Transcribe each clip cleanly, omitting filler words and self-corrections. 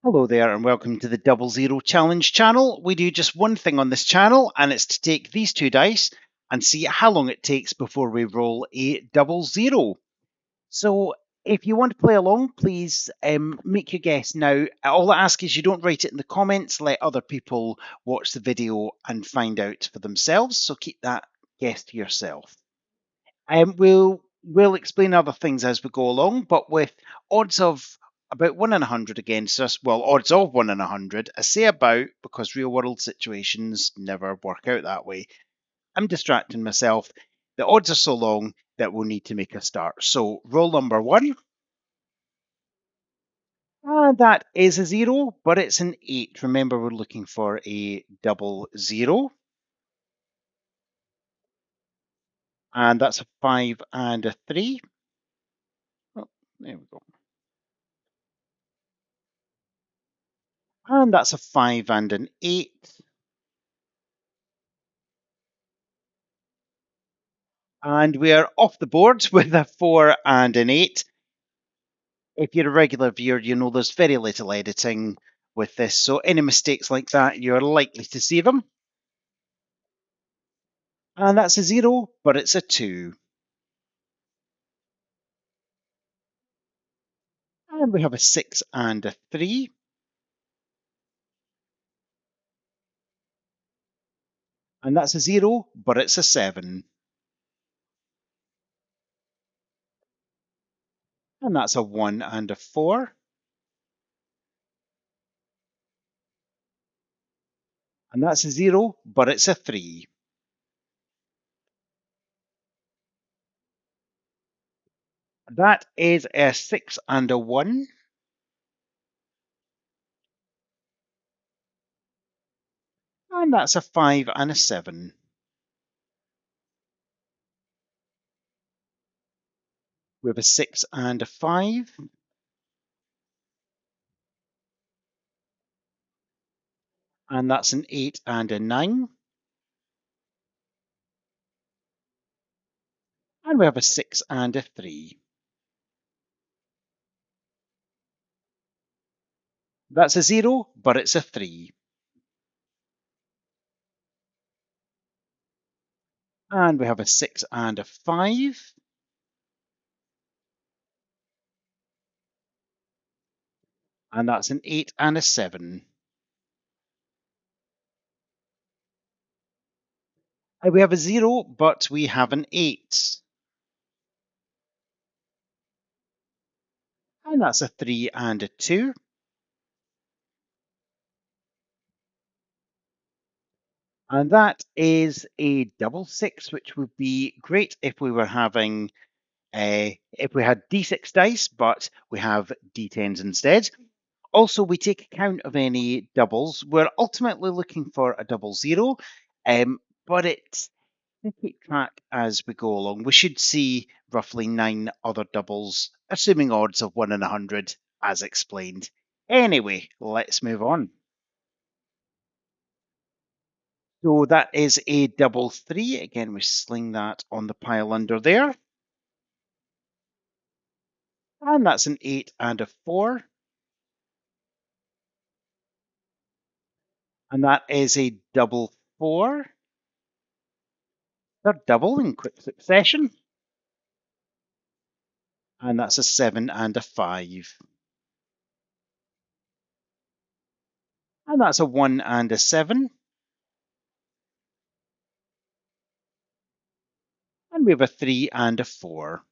Hello there, and welcome to the Double Zero Challenge channel. We do just one thing on this channel, and it's to take these two dice and see how long it takes before we roll a double zero. So, if you want to play along, please make your guess now. All I ask is you don't write it in the comments, let other people watch the video and find out for themselves. So, keep that guess to yourself. We'll explain other things as we go along, but with odds of about 1 in 100 against us, well, odds of 1 in 100, I say about because real world situations never work out that way. I'm distracting myself. The odds are so long that we'll need to make a start. So, roll number one. That is a 0, but it's an 8. Remember, we're looking for a double 0. And that's a 5 and a 3. Oh, there we go. And that's a 5 and an 8. And we are off the board with a 4 and an 8. If you're a regular viewer, you know there's very little editing with this, so any mistakes like that, you're likely to see them. And that's a 0, but it's a 2. And we have a 6 and a 3. And that's a 0, but it's a 7. And that's a 1 and a 4. And that's a 0, but it's a 3. That is a 6 and a 1. And that's a 5 and a 7. We have a 6 and a 5. And that's an 8 and a 9. And we have a 6 and a 3. That's a 0, but it's a 3. And we have a 6 and a 5. And that's an 8 and a 7. And we have a 0, but we have an 8. And that's a 3 and a 2. And that is a double 6, which would be great if we were having if we had d6 dice, but we have d10s instead. Also, we take account of any doubles. We're ultimately looking for a double 0, but it's to keep track as we go along. We should see roughly 9 other doubles, assuming odds of 1 in 100, as explained. Anyway, let's move on. So that is a double 3. Again, we sling that on the pile under there. And that's an 8 and a 4. And that is a double 4. They're double in quick succession. And that's a 7 and a 5. And that's a 1 and a 7. And we have a 3 and a 4.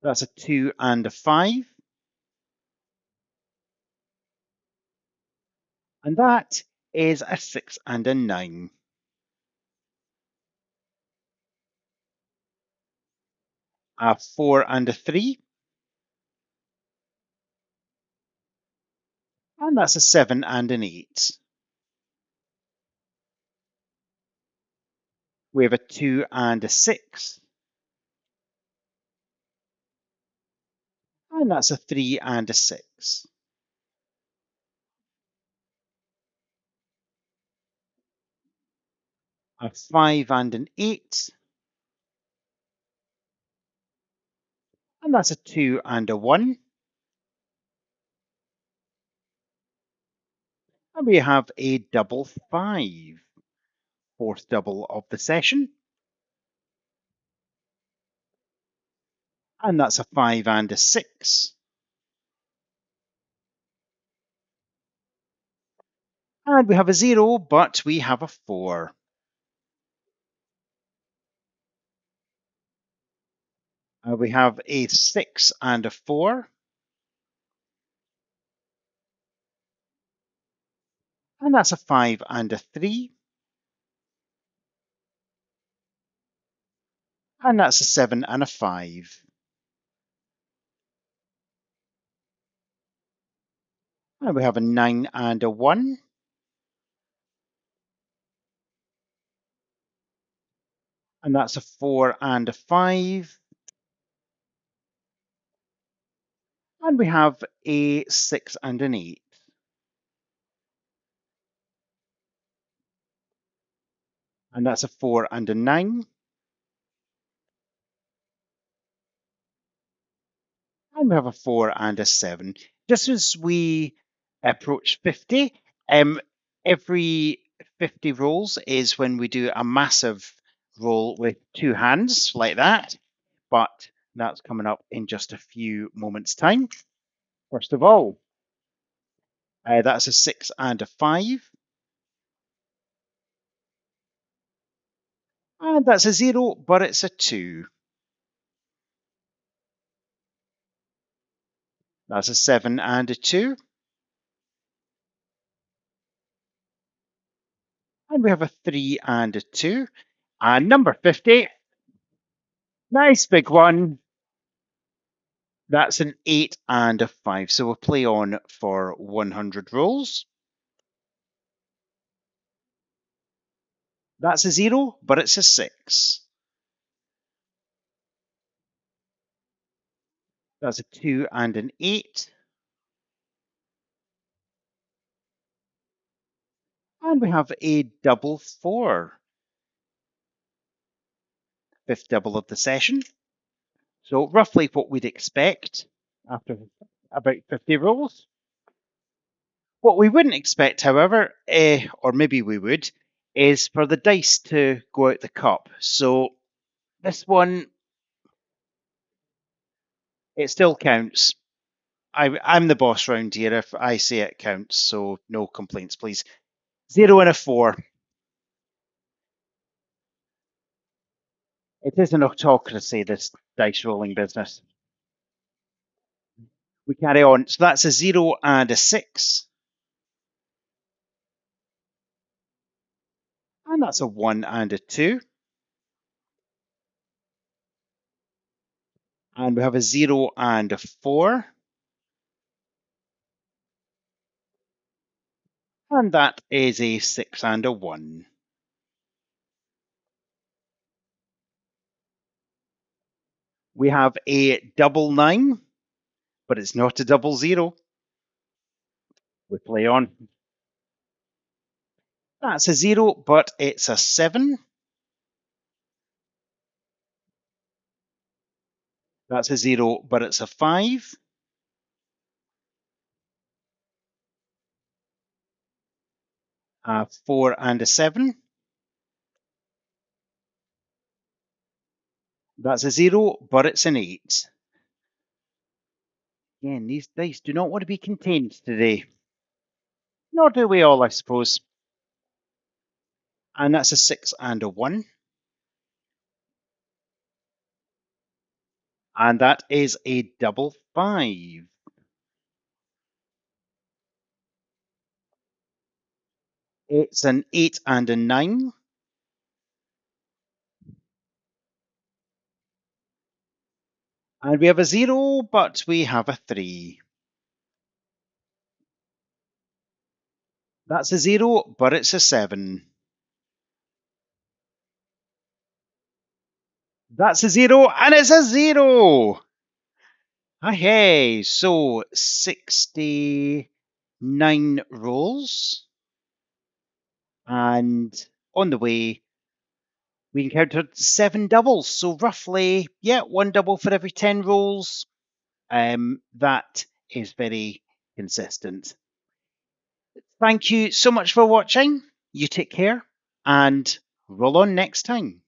That's a 2 and a 5. And that is a 6 and a 9. A 4 and a 3. And that's a 7 and an 8. We have a 2 and a 6. And that's a 3 and a 6. A 5 and an 8. And And that's a 2 and a 1. And we have a double 5, fourth double of the session. And that's a 5 and a 6. And we have a 0, but we have a 4. We have a 6 and a 4. And that's a 5 and a 3. And that's a 7 and a 5. And we have a 9 and a 1. And that's a 4 and a 5. And we have a 6 and an 8. And that's a 4 and a 9. And we have a 4 and a 7. Just as we approach 50, every 50 rolls is when we do a massive roll with 2 hands like that. But that's coming up in just a few moments' time. First of all, that's a 6 and a 5. And that's a 0, but it's a 2. That's a 7 and a 2. And we have a 3 and a 2. And number 50, nice big one. That's an 8 and a 5. So we'll play on for 100 rolls. That's a 0, but it's a 6. That's a 2 and an 8. And we have a double 4, fifth double of the session. So roughly what we'd expect after about 50 rolls. What we wouldn't expect, however, or maybe we would, is for the dice to go out the cup. So this one, it still counts. I'm the boss round here. If I say it counts, so no complaints, please. 0 and a 4. It is an autocracy, this dice rolling business. We carry on. So that's a 0 and a 6. And that's a 1 and a 2. And we have a 0 and a 4. And that is a 6 and a 1. We have a double 9, but it's not a double 0. We play on. That's a 0, but it's a 7. That's a 0, but it's a 5. A 4 and a 7. That's a 0, but it's an 8. Again, these dice do not want to be contained today. Nor do we all, I suppose. And that's a 6 and a 1. And that is a double 5. It's an 8 and a 9. And we have a 0, but we have a 3. That's a 0, but it's a 7. That's a 0, and it's a 0. Hey, so 69 rolls. And on the way, we encountered 7 doubles. So roughly, yeah, 1 double for every 10 rolls. That is very consistent. Thank you so much for watching. You take care and roll on next time.